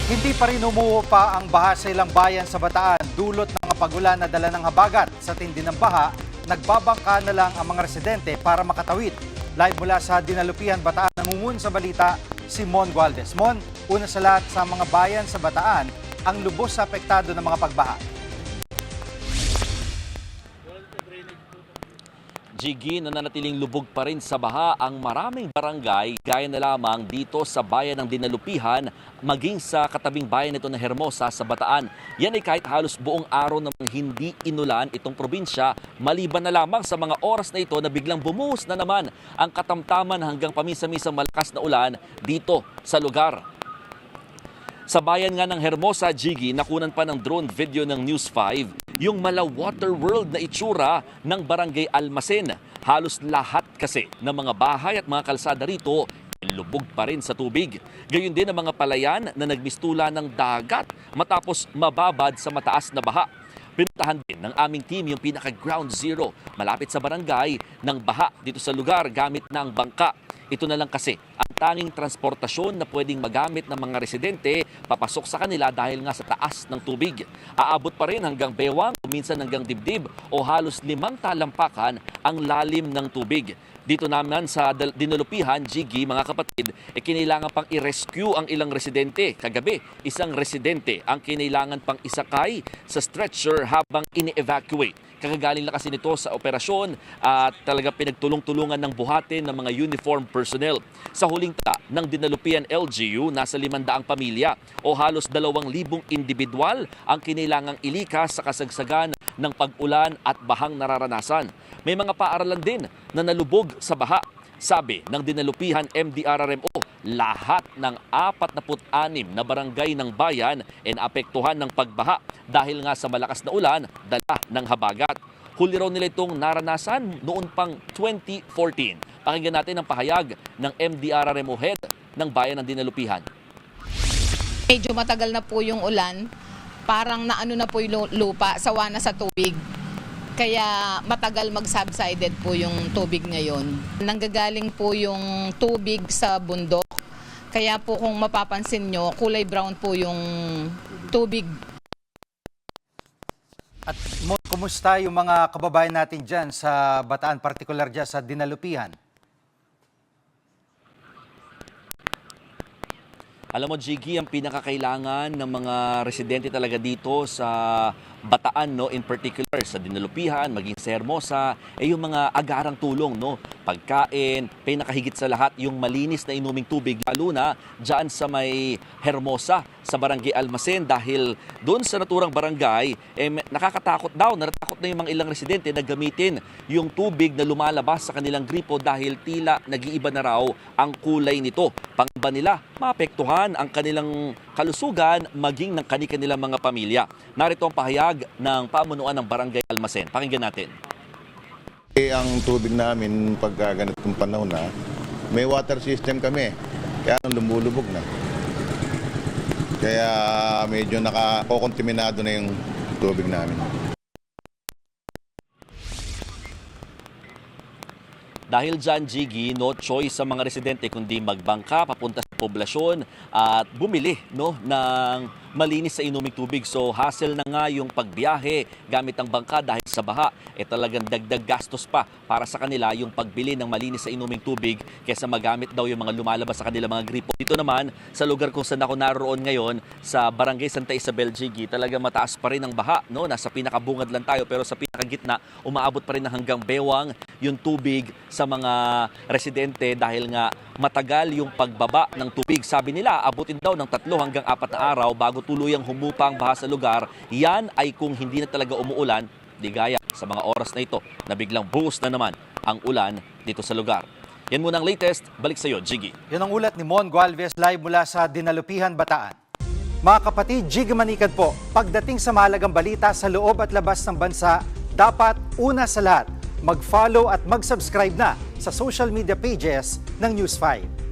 Hindi pa rin humuhupa ang baha sa ilang bayan sa Bataan. Dulot ng mga pagulan na dala ng habagat. Sa tindi ng baha, nagbabangka na lang ang mga residente para makatawid. Live mula sa Dinalupihan, Bataan, nangungun sa balita si Mon Gualvez. Mon, una sa lahat sa mga bayan sa Bataan, ang lubos sa apektado ng mga pagbaha. Jiggy, nananatiling lubog pa rin sa baha ang maraming barangay gaya na lamang dito sa bayan ng Dinalupihan maging sa katabing bayan nito na Hermosa sa Bataan. Yan ay kahit halos buong araw namang hindi inulan itong probinsya maliban na lamang sa mga oras na ito na biglang bumuhos na naman ang katamtaman hanggang paminsan-minsang malakas na ulan dito sa lugar. Sa bayan nga ng Hermosa, Jiggy, nakunan pa ng drone video ng News 5 yung mala water world na itsura ng Barangay Almacen. Halos lahat kasi ng mga bahay at mga kalsada rito lubog pa rin sa tubig. Gayon din ang mga palayan na nagmistula ng dagat matapos mababad sa mataas na baha. Pinuntahan din ng aming team yung pinaka-ground zero malapit sa barangay ng baha dito sa lugar gamit na ang bangka. Ito na lang kasi ang tanging transportasyon na pwedeng magamit ng mga residente papasok sa kanila dahil nga sa taas ng tubig. Aabot pa rin hanggang bewang, minsan hanggang dibdib o halos 5 talampakan ang lalim ng tubig. Dito naman sa Dinalupihan, Jiggy, mga kapatid, kinailangan pang i-rescue ang ilang residente. Kagabi, isang residente ang kinailangan pang isakay sa stretcher habang ini-evacuate. Kakagaling na kasi nito sa operasyon at talaga pinagtulong-tulungan ng buhatin ng mga uniform personnel. Sa huling tala ng Dinalupihan LGU, nasa 500 pamilya o halos 2,000 individual ang kinailangang ilikas sa kasagsagan ng pag-ulan at bahang nararanasan. May mga paaralan din na nalubog sa baha. Sabi ng Dinalupihan MDRRMO, lahat ng 46 na barangay ng bayan ay naapektuhan ng pagbaha dahil nga sa malakas na ulan dala ng habagat. Huli raw nila itong naranasan noon pang 2014. Pakinggan natin ang pahayag ng MDRRMO head ng bayan ng Dinalupihan. Medyo matagal na po yung ulan, parang naano na po yung lupa, sawa na sa tubig. Kaya matagal mag-subsided po yung tubig ngayon. Nanggagaling po yung tubig sa bundok. Kaya po kung mapapansin nyo, kulay brown po yung tubig. At Mon, kumusta yung mga kababayan natin dyan sa Bataan, partikular dyan sa Dinalupihan? Alam mo, Jiggy, ang pinakakailangan ng mga residente talaga dito sa Bataan, no, in particular sa Dinalupihan, maging sa Hermosa, ay yung mga agarang tulong, no, pagkain, pinakahigit sa lahat yung malinis na inuming tubig, lalo na dyan sa may Hermosa, sa Barangay Almacen, dahil doon sa naturang barangay, natatakot na yung mga ilang residente na gamitin yung tubig na lumalabas sa kanilang gripo dahil tila nag-iiba na raw ang kulay nito. Pangamba nila, maapektuhan ang kanilang kalusugan maging ng kanilang mga pamilya. Narito ang pahayag ng pamunuan ng Barangay Almacen. Pakinggan natin. Ang tubig namin pagka ganitong panahon na, may water system kami. Kaya lumulubog na. Kaya medyo nakakokontaminado na yung tubig namin. Dahil dyan, Jiggy, no choice sa mga residente kundi magbangka papunta sa poblasyon at bumili, no, ng malinis sa inuming tubig. So hassle na nga yung pagbiyahe gamit ang bangka dahil sa baha. Talagang dagdag gastos pa para sa kanila yung pagbili ng malinis sa inuming tubig kaysa magamit daw yung mga lumalabas sa kanilang mga gripo. Dito naman, sa lugar kung saan ako naroon ngayon, sa Barangay Santa Isabel, Jiggy, talagang mataas pa rin ang baha. No? Nasa pinakabungad lang tayo pero sa pinakagitna, umaabot pa rin na hanggang bewang yung tubig sa mga residente dahil nga matagal yung pagbaba ng tubig. Sabi nila, abutin daw ng 3 hanggang 4 na araw bago tuluyang humupa ang baha sa lugar. Yan ay kung hindi na talaga umuulan, di gaya sa mga oras na ito na biglang buhos na naman ang ulan dito sa lugar. Yan muna ang latest. Balik sa iyo, Jiggy. Yan ang ulat ni Mon Gualvez live mula sa Dinalupihan, Bataan. Mga kapatid, Jiggy Manikad po. Pagdating sa mahalagang balita sa loob at labas ng bansa, dapat una sa lahat, mag-follow at mag-subscribe na sa social media pages ng News 5.